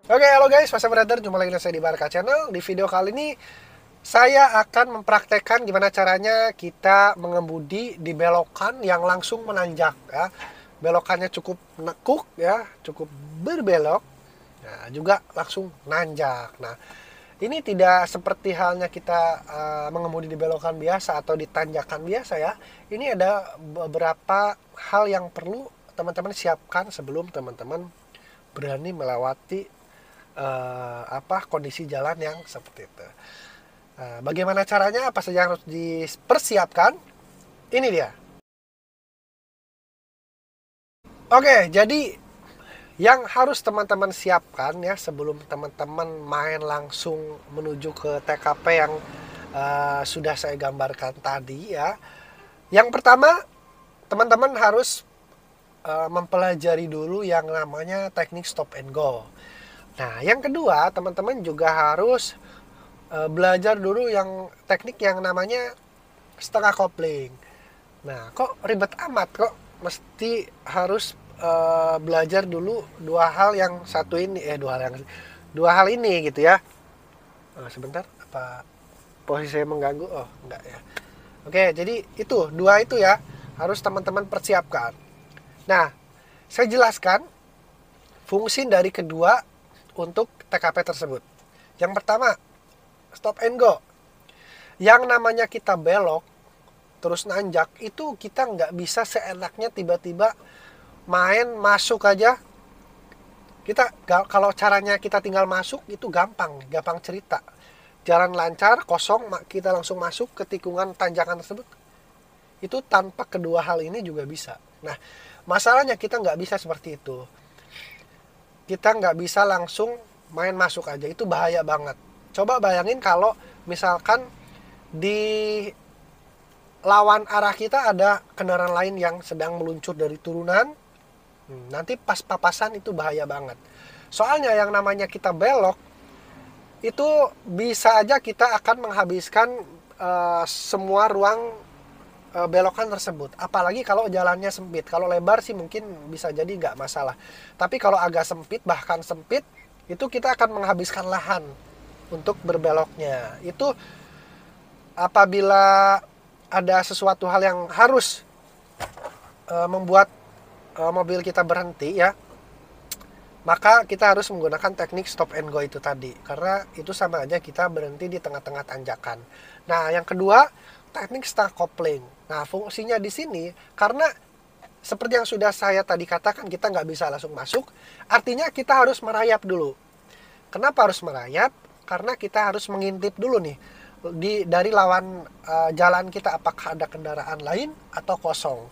Oke, halo guys, Mas Brother, jumpa lagi dengan saya di Barca Channel. Di video kali ini, saya akan mempraktekkan gimana caranya kita mengemudi di belokan yang langsung menanjak ya. Belokannya cukup nekuk ya, cukup berbelok. Nah, juga langsung nanjak. Nah, ini tidak seperti halnya kita mengemudi di belokan biasa atau di tanjakan biasa ya. Ini ada beberapa hal yang perlu teman-teman siapkan sebelum teman-teman berani melewati kondisi jalan yang seperti itu. Bagaimana caranya? Apa saja yang harus dipersiapkan? Ini dia. Oke, jadi yang harus teman-teman siapkan ya sebelum teman-teman main langsung menuju ke TKP yang sudah saya gambarkan tadi ya. Yang pertama, teman-teman harus mempelajari dulu yang namanya teknik stop and go. Nah, yang kedua, teman-teman juga harus belajar dulu yang teknik yang namanya setengah kopling. Nah, kok ribet amat, kok mesti harus belajar dulu dua hal yang satu ini, dua hal ini gitu ya. Sebentar, apa posisi saya mengganggu? Oh, enggak ya. Oke, jadi itu dua itu ya harus teman-teman persiapkan. Nah, saya jelaskan fungsi dari kedua untuk TKP tersebut. Yang pertama, stop and go. Yang namanya kita belok terus nanjak itu kita nggak bisa seenaknya tiba-tiba main masuk aja. Kita kalau caranya kita tinggal masuk itu gampang cerita. Jalan lancar kosong kita langsung masuk ke tikungan tanjakan tersebut. Itu tanpa kedua hal ini juga bisa. Nah, masalahnya kita nggak bisa seperti itu. Kita nggak bisa langsung main masuk aja, itu bahaya banget. Coba bayangin kalau misalkan di lawan arah kita ada kendaraan lain yang sedang meluncur dari turunan, nanti pas papasan itu bahaya banget. Soalnya yang namanya kita belok, itu bisa aja kita akan menghabiskan semua ruang belokan tersebut. Apalagi kalau jalannya sempit. Kalau lebar sih mungkin bisa jadi nggak masalah. Tapi kalau agak sempit, bahkan sempit, itu kita akan menghabiskan lahan untuk berbeloknya. Itu apabila ada sesuatu hal yang harus membuat mobil kita berhenti ya, maka kita harus menggunakan teknik stop and go itu tadi. Karena itu sama aja kita berhenti di tengah-tengah tanjakan. Nah, yang kedua, teknik setengah kopling. Nah, fungsinya di sini karena seperti yang sudah saya tadi katakan, kita nggak bisa langsung masuk. Artinya kita harus merayap dulu. Kenapa harus merayap? Karena kita harus mengintip dulu nih dari lawan jalan kita, apakah ada kendaraan lain atau kosong.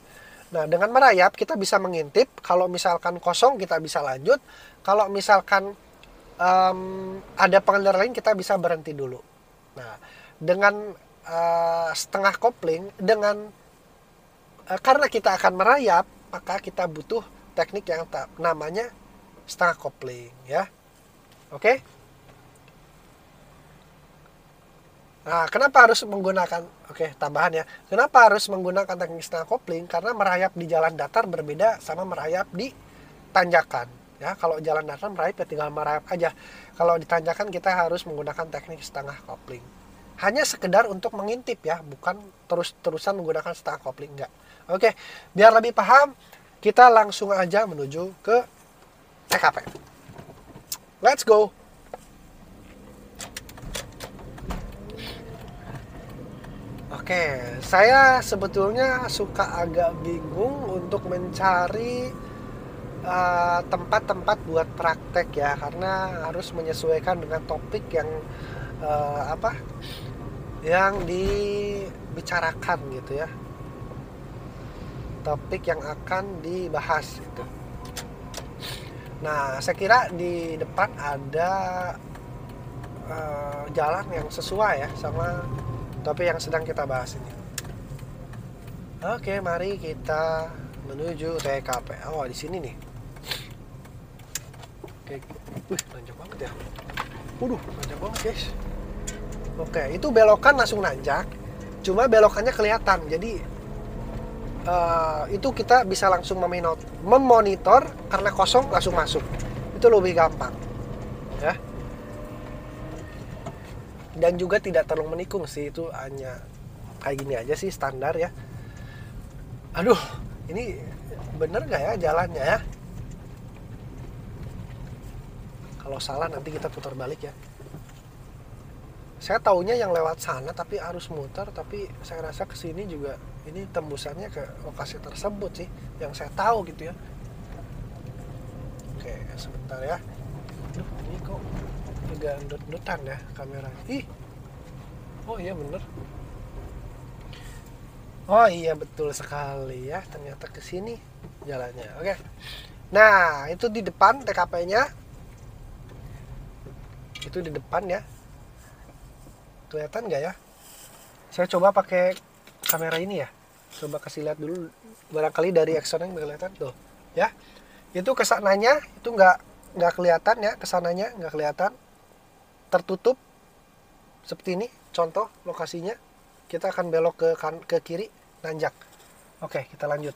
Nah, dengan merayap kita bisa mengintip. Kalau misalkan kosong kita bisa lanjut. Kalau misalkan ada pengendara lain kita bisa berhenti dulu. Nah, dengan setengah kopling, karena kita akan merayap, maka kita butuh teknik yang namanya setengah kopling ya. Oke? Nah, kenapa harus menggunakan, tambahan ya. Kenapa harus menggunakan teknik setengah kopling? Karena merayap di jalan datar berbeda sama merayap di tanjakan. Ya, kalau jalan datar merayap ya tinggal merayap aja. Kalau di tanjakan kita harus menggunakan teknik setengah kopling. Hanya sekedar untuk mengintip ya, bukan terus-terusan menggunakan setengah kopling, enggak. Oke, biar lebih paham, kita langsung aja menuju ke TKP. Let's go. Oke, saya sebetulnya suka agak bingung untuk mencari tempat-tempat buat praktek ya, karena harus menyesuaikan dengan topik yang yang dibicarakan gitu ya, topik yang akan dibahas gitu. Nah, saya kira di depan ada jalan yang sesuai ya sama topik yang sedang kita bahas ini. Oke, mari kita menuju TKP. Oh, di sini nih. Oke, nanjak banget ya. Waduh, nanjak banget guys. Oke, itu belokan langsung nanjak. Cuma belokannya kelihatan. Jadi itu kita bisa langsung memonitor karena kosong langsung masuk. Itu lebih gampang. ya. Dan juga tidak terlalu menikung sih, itu hanya kayak gini aja sih standar ya. Aduh, ini bener nggak ya jalannya ya? Kalau salah nanti kita putar balik ya. Saya taunya yang lewat sana tapi harus muter, tapi saya rasa kesini juga ini tembusannya ke lokasi tersebut sih, yang saya tahu gitu ya. Oke, sebentar ya. Duh, ini kok agak ndut-ndutan ya kamera. Ih, oh iya bener. Oh iya betul sekali ya, ternyata kesini jalannya. Oke. Nah, itu di depan TKP-nya. Itu di depan ya. Kelihatan nggak ya? Saya coba pakai kamera ini ya. Coba kasih lihat dulu. Barangkali dari Exxon yang kelihatan tuh, ya. Itu kesananya itu nggak kelihatan ya, kesananya nggak kelihatan. Tertutup seperti ini. Contoh lokasinya. Kita akan belok ke kiri, nanjak. Oke, kita lanjut.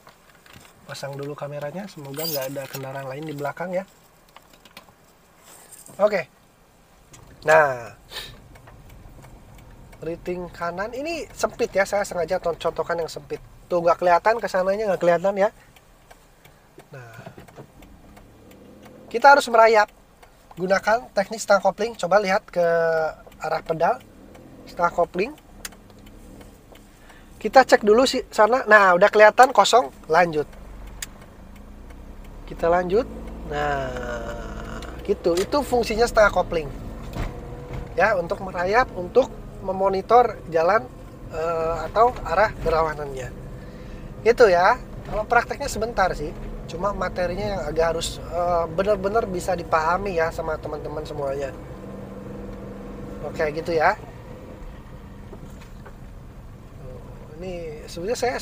Pasang dulu kameranya, semoga nggak ada kendaraan lain di belakang ya. Oke. Nah, riting kanan ini sempit ya, saya sengaja contohkan yang sempit. Tuh nggak kelihatan, kesananya nggak kelihatan ya. Nah, kita harus merayap. Gunakan teknik stang kopling. Coba lihat ke arah pedal. Stang kopling. Kita cek dulu sih sana. Nah, udah kelihatan kosong. Lanjut. Kita lanjut. Nah, gitu. Itu fungsinya setengah kopling. Ya, untuk merayap, untuk memonitor jalan atau arah berlawanannya. Itu ya. Kalau prakteknya sebentar sih. Cuma materinya yang agak harus benar-benar bisa dipahami ya sama teman-teman semuanya. Oke, gitu ya. Ini sebenarnya saya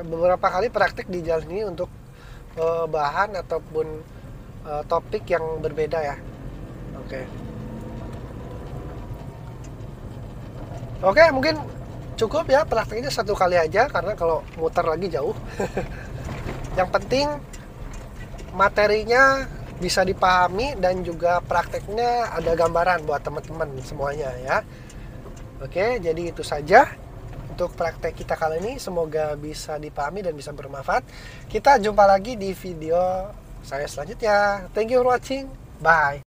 beberapa kali praktik di jalan ini untuk bahan ataupun topik yang berbeda ya. Oke, mungkin cukup ya praktiknya satu kali aja karena kalau muter lagi jauh. Yang penting materinya bisa dipahami dan juga prakteknya ada gambaran buat teman-teman semuanya ya. Oke, jadi itu saja untuk praktek kita kali ini, semoga bisa dipahami dan bisa bermanfaat. Kita jumpa lagi di video saya selanjutnya. Thank you for watching. Bye.